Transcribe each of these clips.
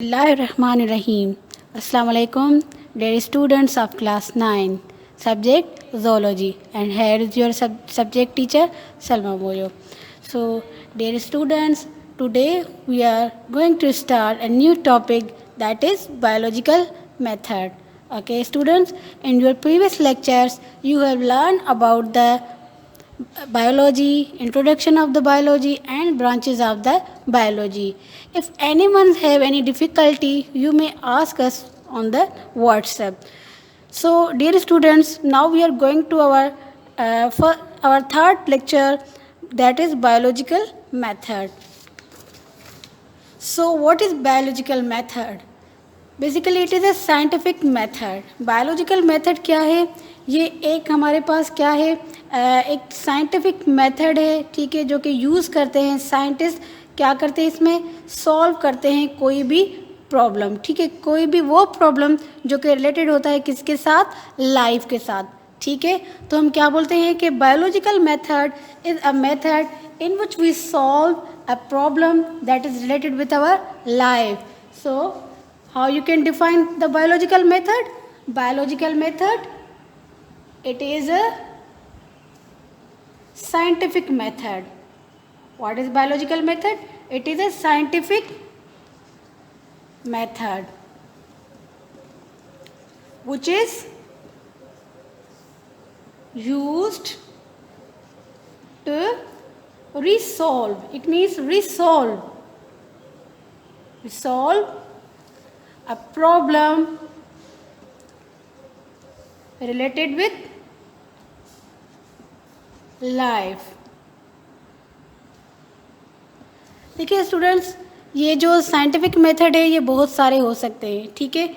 Bismillahirrahmanirrahim. Assalamu alaikum, dear students of class 9, subject zoology, and here is your subject teacher Salma Moyo. So, dear students, today we are going to start a new topic, that is biological method. Okay, students, in your previous lectures you have learned about the biology, introduction of the biology, and branches of the biology. If anyone have any difficulty, you may ask us on the WhatsApp. So, dear students, now we are going to for our third lecture, that is biological method. So, what is biological method? Basically it is a scientific method. Biological method क्या है? ये एक हमारे पास क्या है, एक scientific method है, ठीक है, जो कि यूज़ करते हैं साइंटिस्ट. क्या करते हैं इसमें? सॉल्व करते हैं कोई भी प्रॉब्लम, ठीक है, कोई भी वो प्रॉब्लम जो कि रिलेटेड होता है किसके साथ? लाइफ के साथ, ठीक है. तो हम क्या बोलते हैं कि biological method is a method in which we solve a problem that is related with our life. So how you can define the biological method? Biological method, it is a scientific method. What is biological method? It is a scientific method which is used to resolve. It means resolve a problem related with life. देखिए students, ये जो scientific method है ये बहुत सारे हो सकते हैं, ठीक है.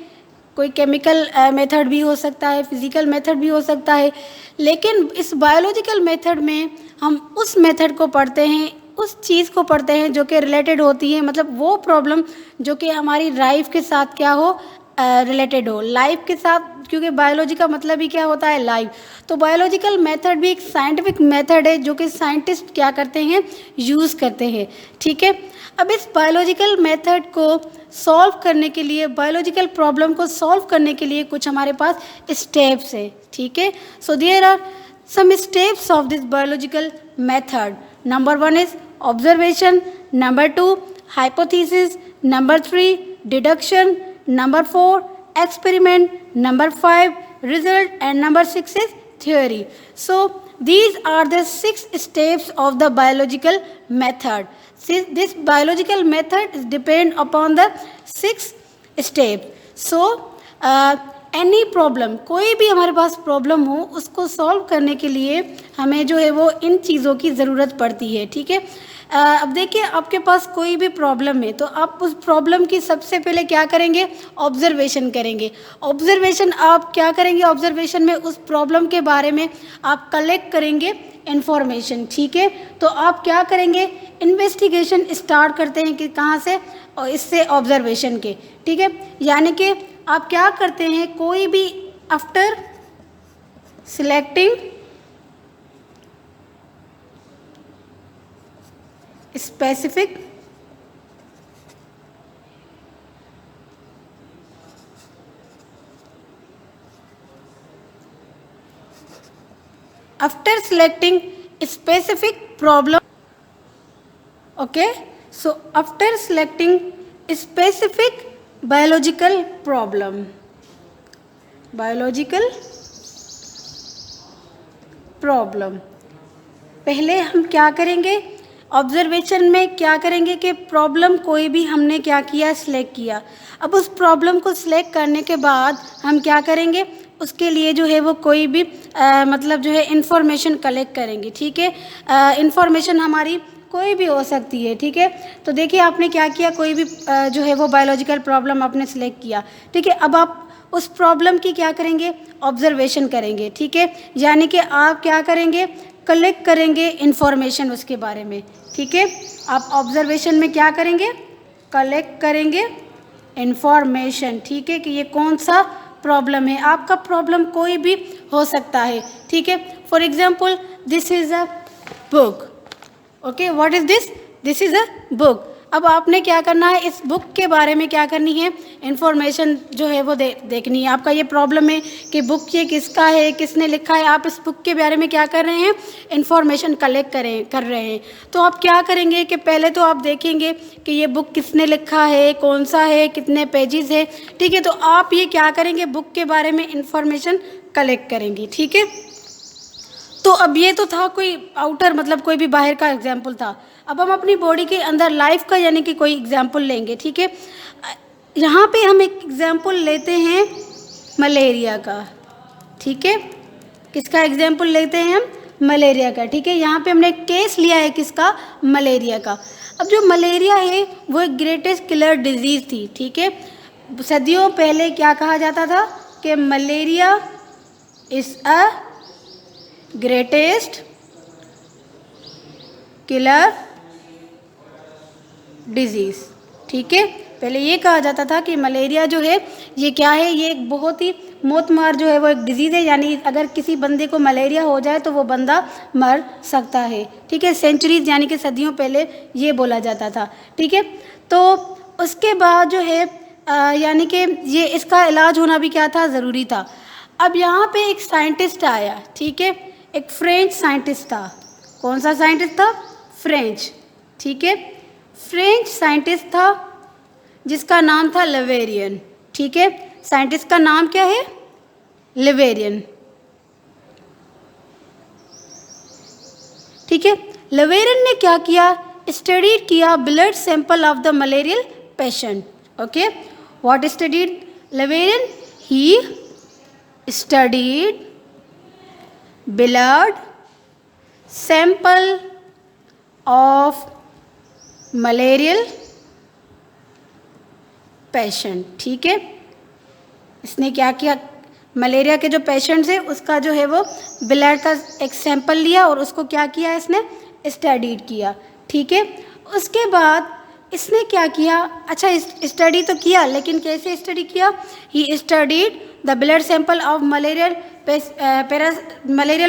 कोई केमिकल मेथड भी हो सकता है, फिजिकल मेथड भी हो सकता है, लेकिन इस बायोलॉजिकल मेथड में हम उस मेथड को पढ़ते हैं, उस चीज़ को पढ़ते हैं जो कि रिलेटेड होती है, मतलब वो प्रॉब्लम जो कि हमारी लाइफ के साथ क्या हो, रिलेटेड हो लाइफ के साथ, क्योंकि बायोलॉजी का मतलब ही क्या होता है? लाइफ. तो बायोलॉजिकल मेथड भी एक साइंटिफिक मेथड है जो कि साइंटिस्ट क्या करते हैं? यूज़ करते हैं, ठीक है. अब इस बायोलॉजिकल मेथड को सॉल्व करने के लिए, बायोलॉजिकल प्रॉब्लम को सॉल्व करने के लिए कुछ हमारे पास स्टेप्स है, ठीक है. So there are some steps of this biological method. Number 1 is observation, number 2 hypothesis, number 3 deduction, number 4 experiment, number 5 result, and number 6 is theory. So these are the 6 steps of the biological method. This biological method is depend upon the 6 steps. So any problem, कोई भी हमारे पास problem हो उसको solve करने के लिए हमें जो है वो इन चीज़ों की ज़रूरत पड़ती है, ठीक है. अब देखिए, आपके पास कोई भी प्रॉब्लम है तो आप उस प्रॉब्लम की सबसे पहले क्या करेंगे? ऑब्जर्वेशन करेंगे. ऑब्जर्वेशन आप क्या करेंगे? ऑब्जर्वेशन में उस प्रॉब्लम के बारे में आप कलेक्ट करेंगे इन्फॉर्मेशन, ठीक है. तो आप क्या करेंगे? इन्वेस्टिगेशन स्टार्ट करते हैं कि कहाँ से? और इससे ऑब्जर्वेशन के, ठीक है. यानी कि आप क्या करते हैं? कोई भी after selecting specific after selecting specific problem, okay, so after selecting specific biological problem, पहले हम क्या करेंगे? ऑब्जर्वेशन में क्या करेंगे कि प्रॉब्लम कोई भी हमने क्या किया? सिलेक्ट किया. अब उस प्रॉब्लम को सिलेक्ट करने के बाद हम क्या करेंगे? उसके लिए जो है वो कोई भी मतलब जो है इन्फॉर्मेशन कलेक्ट करेंगे, ठीक है. इन्फॉर्मेशन हमारी कोई भी हो सकती है, ठीक है. तो देखिए, आपने क्या किया? कोई भी जो है वो बायोलॉजिकल प्रॉब्लम आपने सिलेक्ट किया, ठीक है. अब आप उस प्रॉब्लम की क्या करेंगे? ऑब्जर्वेशन करेंगे, ठीक है. यानी कि आप क्या करेंगे? कलेक्ट करेंगे इन्फॉर्मेशन उसके बारे में, ठीक है. आप ऑब्जर्वेशन में क्या करेंगे? कलेक्ट करेंगे इन्फॉर्मेशन, ठीक है, कि ये कौन सा प्रॉब्लम है. आपका प्रॉब्लम कोई भी हो सकता है, ठीक है. For example, this is a book. Okay, what is this? This is a book. अब आपने क्या करना है, इस बुक के बारे में क्या करनी है, इन्फॉर्मेशन जो है वो देखनी है। आपका ये प्रॉब्लम है कि बुक ये किसका है, किसने लिखा है, आप इस बुक के बारे में क्या कर रहे हैं, इन्फॉर्मेशन कलेक्ट कर रहे हैं। तो आप क्या करेंगे कि पहले तो आप देखेंगे कि ये बुक किसने लिखा है, कौन सा है, कितने पेजेस है, ठीक है। तो आप ये क्या करेंगे, बुक के बारे में इन्फॉर्मेशन कलेक्ट करेंगे, ठीक है। तो अब ये तो था कोई आउटर, मतलब कोई भी बाहर का एग्जाम्पल था। अब हम अपनी बॉडी के अंदर लाइफ का यानी कि कोई एग्जाम्पल लेंगे, ठीक है। यहाँ पे हम एक एग्जाम्पल लेते हैं मलेरिया का, ठीक है। किसका एग्जाम्पल लेते हैं हम, मलेरिया का, ठीक है। यहाँ पे हमने एक केस लिया है किसका, मलेरिया का। अब जो मलेरिया है वो एक ग्रेटेस्ट किलर डिजीज़ थी, ठीक है। सदियों पहले क्या कहा जाता था कि malaria is a greatest killer disease, ठीक है। पहले ये कहा जाता था कि मलेरिया जो है ये क्या है, ये एक बहुत ही मौतमार जो है वो एक डिजीज़ है, यानी अगर किसी बंदे को मलेरिया हो जाए तो वो बंदा मर सकता है, ठीक है। सेंचुरीज यानी कि सदियों पहले ये बोला जाता था, ठीक है। तो उसके बाद जो है यानी कि ये इसका इलाज होना भी क्या था, ज़रूरी था। अब यहाँ पे एक साइंटिस्ट आया, ठीक है, एक फ्रेंच साइंटिस्ट था। कौन सा साइंटिस्ट था, फ्रेंच, ठीक है। फ्रेंच साइंटिस्ट था जिसका नाम था लेवेरियन, ठीक है। साइंटिस्ट का नाम क्या है, लेवेरियन, ठीक है। लेवेरियन ने क्या किया, स्टडी किया blood sample of the malarial patient, okay. What studied Laveran, he studied blood sample of malarial patient, ठीक है। इसने क्या किया, मलेरिया के जो पेशेंट्स है उसका जो है वो ब्लड का एक सैंपल लिया और उसको क्या किया, इसने स्टडीड किया, ठीक है। उसके बाद इसने क्या किया, अच्छा स्टडी तो किया लेकिन कैसे स्टडी किया, he studied the blood sample of malarial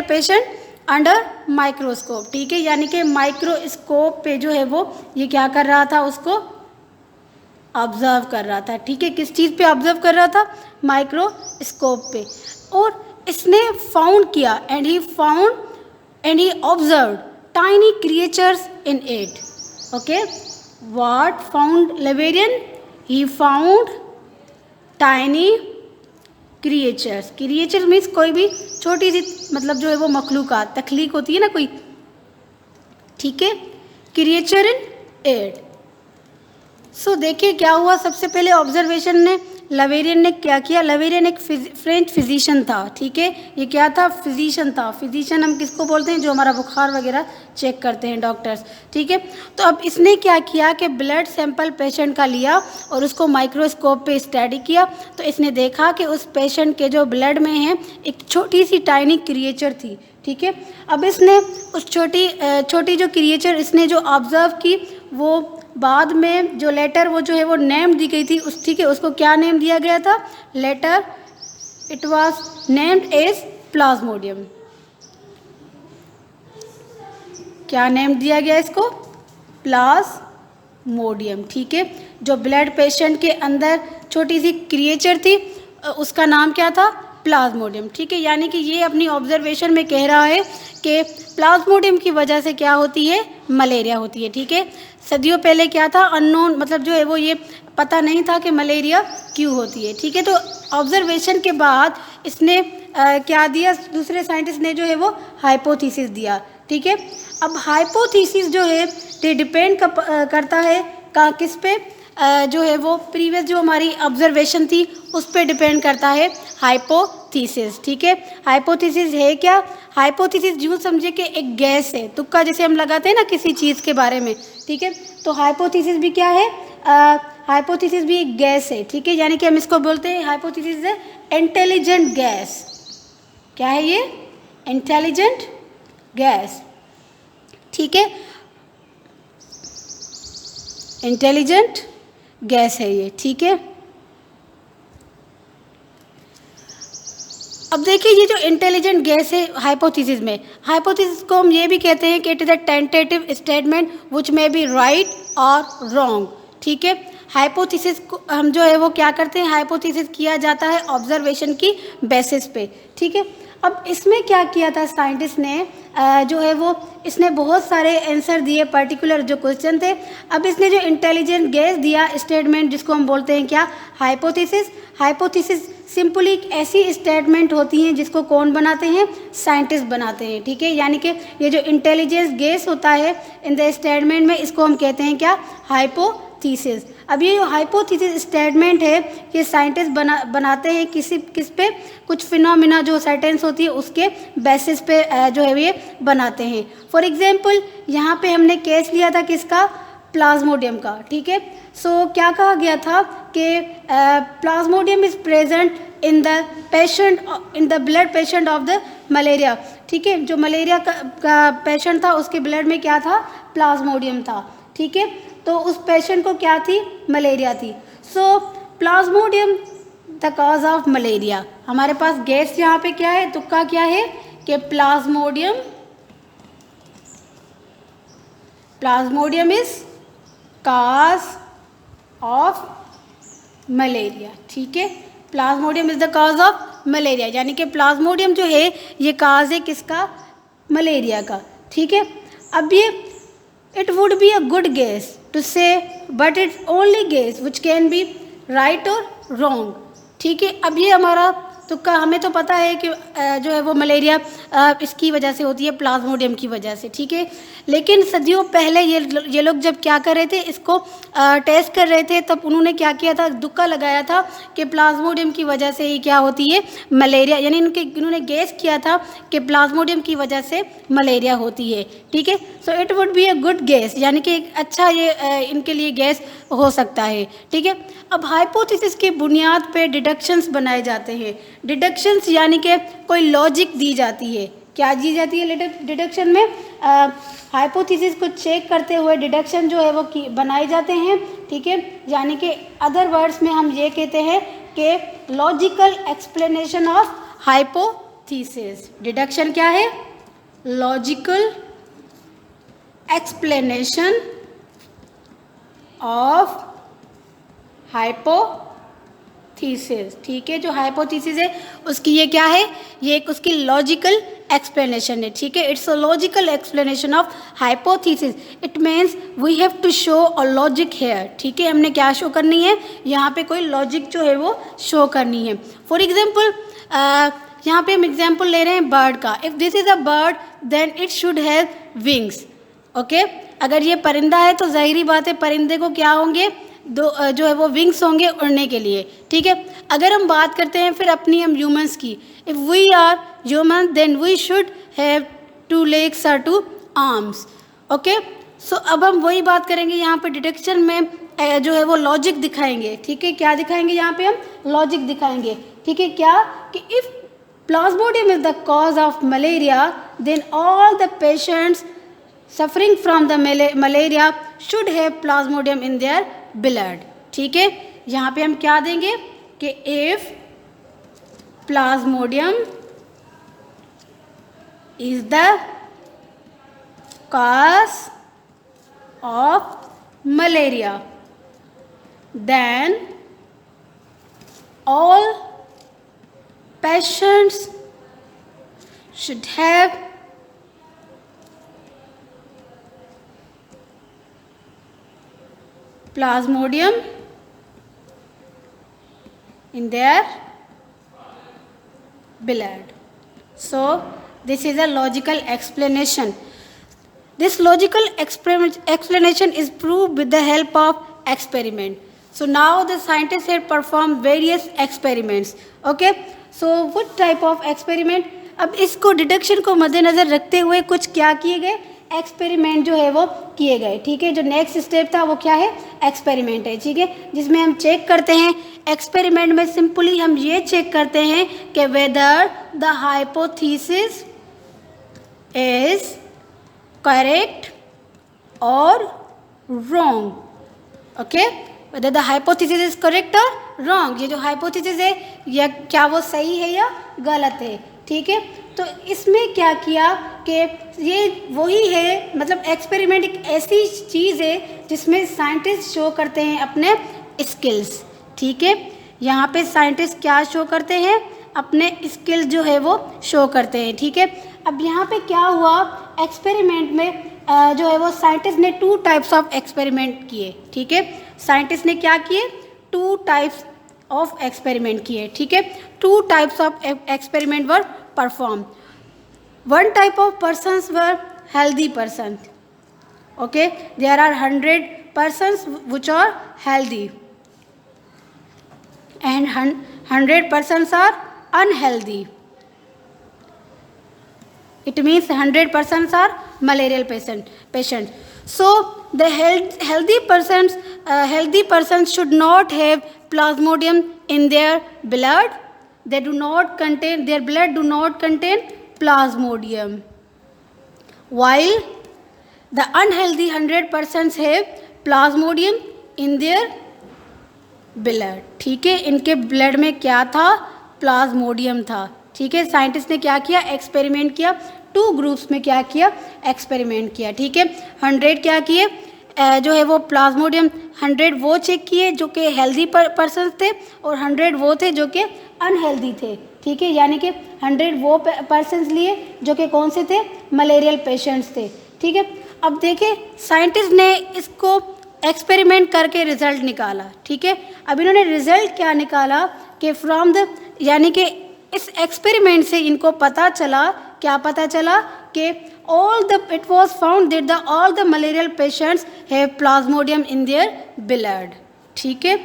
patient under microscope, ठीक है। यानी कि माइक्रोस्कोप पे जो है वो ये क्या कर रहा था, उसको ऑब्जर्व कर रहा था, ठीक है। किस चीज़ पे ऑब्जर्व कर रहा था, माइक्रोस्कोप पे। और इसने फाउंड किया and he observe tiny creatures in it, okay. What found Laveran, he found tiny creatures, creature means कोई भी छोटी सी मतलब जो है वो मखलूक़ात, तख्लीक होती है ना कोई, ठीक है। Creature in aid. सो देखिए क्या हुआ, सबसे पहले ऑब्जर्वेशन ने लेवेरियन ने क्या किया, लेवेरियन एक फ्रेंच फिजिशियन था, ठीक है। ये क्या था, फिजिशियन था। फिजिशियन हम किसको बोलते हैं, जो हमारा बुखार वगैरह चेक करते हैं, डॉक्टर्स, ठीक है। तो अब इसने क्या किया कि ब्लड सैंपल पेशेंट का लिया और उसको माइक्रोस्कोप पे स्टडी किया। तो इसने देखा कि उस पेशेंट के जो ब्लड में है एक छोटी सी टाइनी क्रिएचर थी, ठीक है। अब इसने उस छोटी जो क्रिएचर इसने जो ऑब्जर्व की, वो बाद में जो लेटर वो जो है वो नेम दी गई थी उस, ठीक है, उसको क्या नेम दिया गया था, later it was named as plasmodium. क्या नेम दिया गया इसको, प्लाज्मोडियम, ठीक है। जो ब्लड पेशेंट के अंदर छोटी सी क्रिएचर थी उसका नाम क्या था, प्लाज्मोडियम, ठीक है। यानी कि ये अपनी ऑब्जर्वेशन में कह रहा है कि प्लाज्मोडियम की वजह से क्या होती है, मलेरिया होती है, ठीक है। सदियों पहले क्या था, अननोन, मतलब जो है वो ये पता नहीं था कि मलेरिया क्यों होती है, ठीक है। तो ऑब्जर्वेशन के बाद इसने क्या दिया, दूसरे साइंटिस्ट ने जो है वो हाइपोथेसिस दिया, ठीक है। अब हाइपोथेसिस जो है ये डिपेंड करता है किस पे, जो है वो प्रीवियस जो हमारी ऑब्जर्वेशन थी उस पर डिपेंड करता है हाइपोथेसिस, ठीक है। हाइपोथेसिस है क्या, हाइपोथेसिस यूँ समझे कि एक गैस है, तुक्का जैसे हम लगाते हैं ना किसी चीज़ के बारे में, ठीक है। तो हाइपोथेसिस भी क्या है, हाइपोथेसिस भी एक गैस है, ठीक है। यानी कि हम इसको बोलते हैं, हाइपोथेसिस है इंटेलिजेंट गैस। क्या है ये, इंटेलिजेंट गैस, ठीक है, इंटेलिजेंट गैस है ये, ठीक है। अब देखिए ये जो इंटेलिजेंट गेस है हाइपोथेसिस में, हाइपोथेसिस को हम ये भी कहते हैं कि it is a tentative statement which may be right or wrong, ठीक है। हाइपोथेसिस को हम जो है वो क्या करते हैं, हाइपोथेसिस किया जाता है ऑब्जर्वेशन की बेसिस पे, ठीक है। अब इसमें क्या किया था साइंटिस्ट ने, जो है वो इसने बहुत सारे आंसर दिए पर्टिकुलर जो क्वेश्चन थे। अब इसने जो इंटेलिजेंट गेस दिया स्टेटमेंट जिसको हम बोलते हैं क्या, हाइपोथेसिस। हाइपोथेसिस सिंपली एक ऐसी स्टेटमेंट होती हैं जिसको कौन बनाते हैं, साइंटिस्ट बनाते हैं, ठीक है। यानी कि ये जो इंटेलिजेंस गेस होता है इन द स्टेटमेंट में, इसको हम कहते हैं क्या, हाइपोथेसिस। अब ये हाइपोथेसिस स्टेटमेंट है ये साइंटिस्ट बनाते हैं किस पे, कुछ फिनोमिना जो सर्टेंस होती है उसके बेसिस पे जो है ये बनाते हैं। फॉर एग्जांपल यहाँ पे हमने केस लिया था किसका, प्लाज्मोडियम का, ठीक है। सो क्या कहा गया था कि Plasmodium is present in the patient, in the blood patient of the malaria, ठीक है। जो मलेरिया का पेशेंट था उसके ब्लड में क्या था, प्लाज्मोडियम था, ठीक है। तो उस पेशेंट को क्या थी, मलेरिया थी। So plasmodium the cause of malaria, हमारे पास गैस यहाँ पे क्या है, तुक्का क्या है कि Plasmodium, Plasmodium is cause of malaria, ठीक है। Plasmodium is the cause of malaria, यानी कि प्लाज्मोडियम जो है ये काज है किसका, मलेरिया का, ठीक है। अब ये it would be a good guess to say, but it's only guess which can be right or wrong, ठीक है। अब ये हमारा तुक्का, हमें तो पता है कि जो है वो मलेरिया इसकी वजह से होती है, प्लाज्मोडियम की वजह से, ठीक है। लेकिन सदियों पहले ये लोग जब क्या कर रहे थे, इसको टेस्ट कर रहे थे, तब उन्होंने क्या किया था, तुक्का लगाया था कि प्लाज्मोडियम की वजह से ही क्या होती है, मलेरिया, यानी इन्होंने गेस किया था कि प्लाज्मोडियम की वजह से मलेरिया होती है, ठीक है। So it would be a good guess, यानी कि एक अच्छा ये इनके लिए गेस हो सकता है, ठीक है। अब हाइपोथेसिस की बुनियाद पे डिडक्शंस बनाए जाते हैं। डिडक्शंस यानी कि कोई लॉजिक दी जाती है, क्या दी जाती है डिडक्शन में, हाइपोथेसिस को चेक करते हुए डिडक्शन जो है वो बनाए जाते हैं, ठीक है। यानी कि अदर वर्ड्स में हम ये कहते हैं कि logical explanation of hypothesis. Deduction क्या है, लॉजिकल एक्सप्लेनेशन ऑफ हाइपोथेसिस, ठीक है। जो हाइपोथेसिस है उसकी ये क्या है, ये एक उसकी लॉजिकल एक्सप्लेनेशन है, ठीक है। It's a logical explanation of hypothesis, it means we have to show a logic here, ठीक है। हमने क्या शो करनी है, यहाँ पे कोई लॉजिक जो है वो शो करनी है। फॉर एग्जाम्पल यहाँ पे हम एग्जाम्पल ले रहे हैं बर्ड का, if this is a bird then it should have wings, okay. अगर ये परिंदा है तो ज़ाहिरी बात है परिंदे को क्या होंगे, दो जो है वो विंग्स होंगे उड़ने के लिए, ठीक है। अगर हम बात करते हैं फिर अपनी हम ह्यूमंस की, if we are human then we should have 2 legs और 2 arms, ओके। सो अब हम वही बात करेंगे यहाँ पे डिडक्शन में जो है वो लॉजिक दिखाएंगे, ठीक है। क्या दिखाएंगे यहाँ पे हम, लॉजिक दिखाएंगे, ठीक है। क्या कि if plasmodium is the cause of malaria then all the patients suffering from the malaria should have plasmodium in their blood, ठीक है। यहाँ पे हम क्या देंगे कि if plasmodium is the cause of malaria then all patients should have plasmodium in their blood. So this is a logical explanation. This logical explanation is proved with the help of experiment. So now the scientists have performed various experiments. Okay. So what type of experiment? अब इसको deduction को मद्देनज़र रखते हुए कुछ क्या किए गए, एक्सपेरिमेंट जो है वो किए गए, ठीक है। जो नेक्स्ट स्टेप था वो क्या है, एक्सपेरिमेंट है, ठीक है। जिसमें हम चेक करते हैं, एक्सपेरिमेंट में सिंपली हम ये चेक करते हैं कि whether the hypothesis is correct or wrong, okay. whether the hypothesis is correct or wrong, ये जो hypothesis है या क्या वो सही है या गलत है, ठीक है। तो इसमें क्या किया कि ये वही है, मतलब एक्सपेरिमेंट एक ऐसी चीज़ है जिसमें साइंटिस्ट शो करते हैं अपने स्किल्स, ठीक है। यहाँ पे साइंटिस्ट क्या शो करते हैं, अपने स्किल्स जो है वो शो करते हैं, ठीक है। अब यहाँ पे क्या हुआ, एक्सपेरिमेंट में जो है वो साइंटिस्ट ने 2 टाइप्स ऑफ एक्सपेरिमेंट किए, ठीक है। साइंटिस्ट ने क्या किए, 2 टाइप्स ऑफ एक्सपेरिमेंट किए, ठीक है। 2 types of experiment were perform. 1 type of persons were healthy person, okay, there are 100 persons which are healthy and 100 persons are unhealthy. It means 100 persons are malarial patient. So the healthy persons should not have plasmodium in their blood. Their blood do not contain plasmodium, while the unhealthy 100 persons have plasmodium in their blood, ठीक है। इनके blood में क्या था, Plasmodium था, ठीक है। Scientist ने क्या किया, एक्सपेरिमेंट किया, 2 ग्रुप्स में क्या किया, एक्सपेरिमेंट किया, ठीक है। 100 क्या किए, जो है वो प्लाज्मोडियम 100 वो चेक किए जो कि हेल्दी पर्सन थे, और 100 वो थे जो कि अनहेल्दी थे, ठीक है। यानी कि 100 वो पर्सन्स लिए जो कि कौन से थे, मलेरियल पेशेंट्स थे, ठीक है। अब देखिए साइंटिस्ट ने इसको एक्सपेरिमेंट करके रिजल्ट निकाला, ठीक है। अब इन्होंने रिजल्ट क्या निकाला कि फ्रॉम द, यानी कि इस एक्सपेरिमेंट से इनको पता चला, क्या पता चला कि it was found that all the malarial patients have plasmodium in their blood, ठीक है।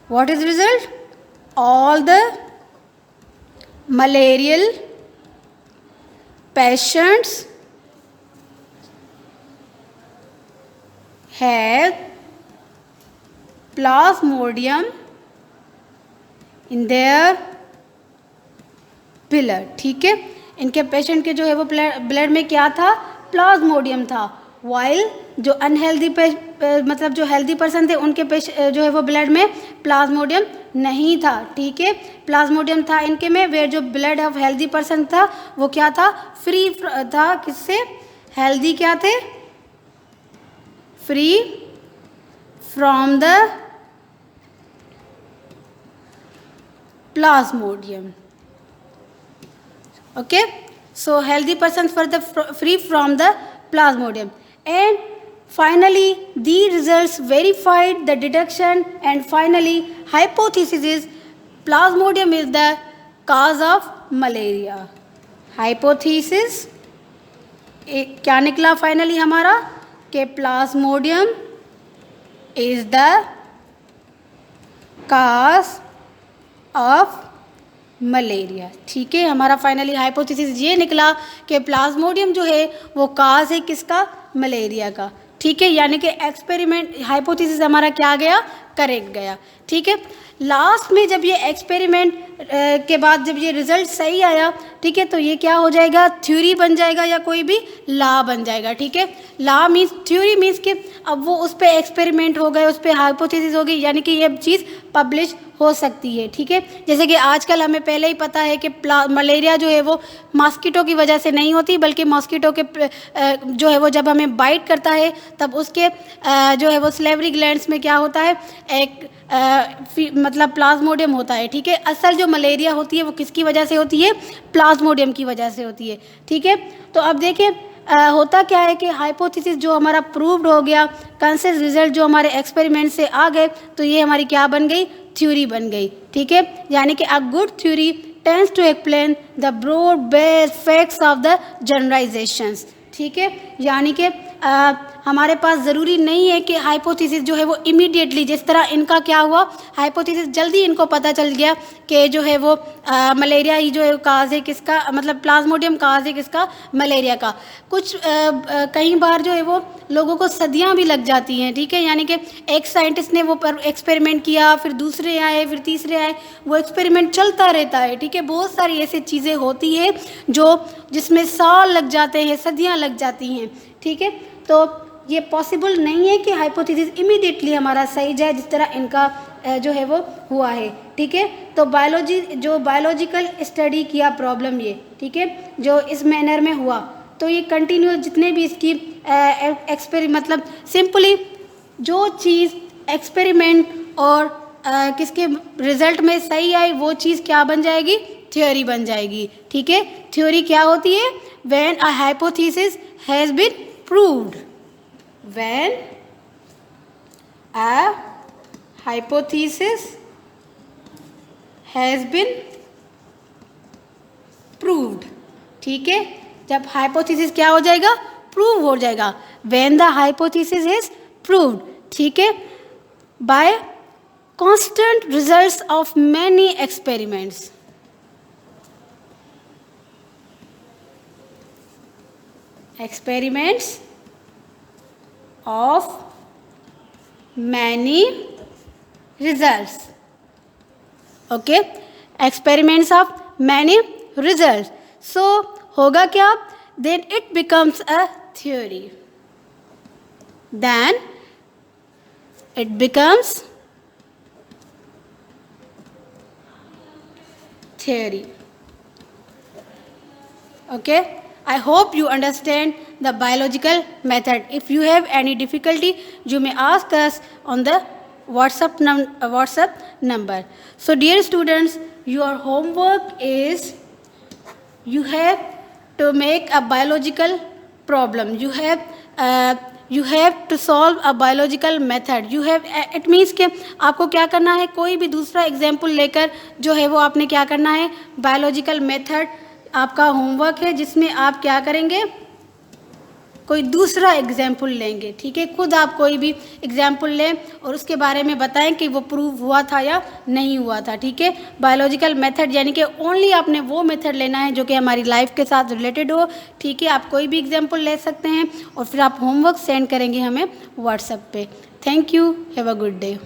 What is result? All the malarial patients have plasmodium in their blood, ठीक है। इनके पेशेंट के जो है वो ब्लड में क्या था, प्लाज्मोडियम था, वाइल जो अनहेल्दी मतलब जो हेल्दी पर्सन थे उनके जो है वो ब्लड में प्लाज्मोडियम नहीं था, ठीक है। प्लाज्मोडियम था इनके में, वेयर जो ब्लड ऑफ हेल्दी पर्सन था वो क्या था, फ्री था, किससे, हेल्दी क्या थे, free from the Plasmodium, okay. So healthy persons were free from the plasmodium, and finally these results verified the deduction, and finally hypothesis is plasmodium is the cause of malaria. Hypothesis क्या निकला finally हमारा, कि Plasmodium is the cause of malaria, ठीक है। हमारा finally hypothesis ये निकला कि प्लाज्मोडियम जो है वो काज है किसका, मलेरिया का, ठीक है। यानी कि एक्सपेरिमेंट हाइपोथेसिस हमारा क्या गया, करेक्ट गया, ठीक है। लास्ट में जब ये एक्सपेरिमेंट के बाद जब ये रिजल्ट सही आया, ठीक है, तो ये क्या हो जाएगा, थ्योरी बन जाएगा या कोई भी लॉ बन जाएगा, ठीक है। लॉ मीन्स, थ्योरी मीन्स कि अब वो उस पर एक्सपेरिमेंट हो गए, उस पर हाइपोथेसिस हो गई, यानी कि ये चीज़ पब्लिश हो सकती है, ठीक है। जैसे कि आजकल हमें पहले ही पता है कि मलेरिया जो है वो मॉस्किटो की वजह से नहीं होती, बल्कि मॉस्किटो के जो है वो जब हमें बाइट करता है तब उसके जो है वो स्लेवरी ग्लैंड्स में क्या होता है, एक मतलब प्लाज्मोडियम होता है, ठीक है। असल जो मलेरिया होती है वो किसकी वजह से होती है, प्लाज्मोडियम की वजह से होती है, ठीक है। तो अब देखिए होता क्या है कि हाइपोथेसिस जो हमारा प्रूव्ड हो गया, कंसेंसस रिजल्ट जो हमारे एक्सपेरिमेंट से आ गए, तो ये हमारी क्या बन गई, थ्योरी बन गई, ठीक है। यानी कि a good theory tends to explain the broad based facts of the generalisations, ठीक है। यानी कि हमारे पास ज़रूरी नहीं है कि हाइपोथेसिस जो है वो इमीडिएटली, जिस तरह इनका क्या हुआ, हाइपोथेसिस जल्दी इनको पता चल गया कि जो है वो मलेरिया ही जो है काज है किसका, मतलब प्लाज्मोडियम काज है किसका, मलेरिया का। कुछ कई बार जो है वो लोगों को सदियां भी लग जाती हैं, ठीक है। यानी कि एक साइंटिस्ट ने वो एक्सपेरिमेंट किया, फिर दूसरे आए, फिर तीसरे आए, वो एक्सपेरिमेंट चलता रहता है, ठीक है। बहुत सारी ऐसी चीज़ें होती हैं जो जिसमें साल लग जाते हैं, सदियां लग जाती हैं, ठीक है। तो ये पॉसिबल नहीं है कि हाइपोथेसिस इमीडिएटली हमारा सही जाए जिस तरह इनका जो है वो हुआ है, ठीक है। तो बायोलॉजिकल स्टडी किया प्रॉब्लम ये, ठीक है, जो इस मैनर में हुआ, तो ये कंटिन्यूस जितने भी इसकी मतलब सिंपली जो चीज़ एक्सपेरिमेंट और किसके रिजल्ट में सही आई वो चीज़ क्या बन जाएगी, थ्योरी बन जाएगी, ठीक है। थ्योरी क्या होती है, when a hypothesis has been proved, when a hypothesis has been proved, ठीक है। जब हाइपोथेसिस क्या हो जाएगा, प्रूव हो जाएगा, when the hypothesis is proved, ठीक है, bye constant results of many experiments. Experiments of many results. Okay, experiments of many results. So होगा क्या, then it becomes a theory. Then it becomes theory. Okay, I hope you understand the biological method. If you have any difficulty, you may ask us on the WhatsApp number. So dear students, your homework is you have to make a biological problem. You have to solve a biological method. It means कि आपको क्या करना है, कोई भी दूसरा example लेकर जो है वो आपने क्या करना है, बायोलॉजिकल मेथड आपका होमवर्क है, जिसमें आप क्या करेंगे, कोई दूसरा एग्जाम्पल लेंगे, ठीक है। खुद आप कोई भी एग्जाम्पल लें और उसके बारे में बताएं कि वो प्रूव हुआ था या नहीं हुआ था, ठीक है। बायोलॉजिकल मेथड यानी कि ओनली आपने वो मेथड लेना है जो कि हमारी लाइफ के साथ रिलेटेड हो, ठीक है। आप कोई भी एग्जाम्पल ले सकते हैं और फिर आप होमवर्क सेंड करेंगे हमें व्हाट्सएप पे। Thank you, have a good day.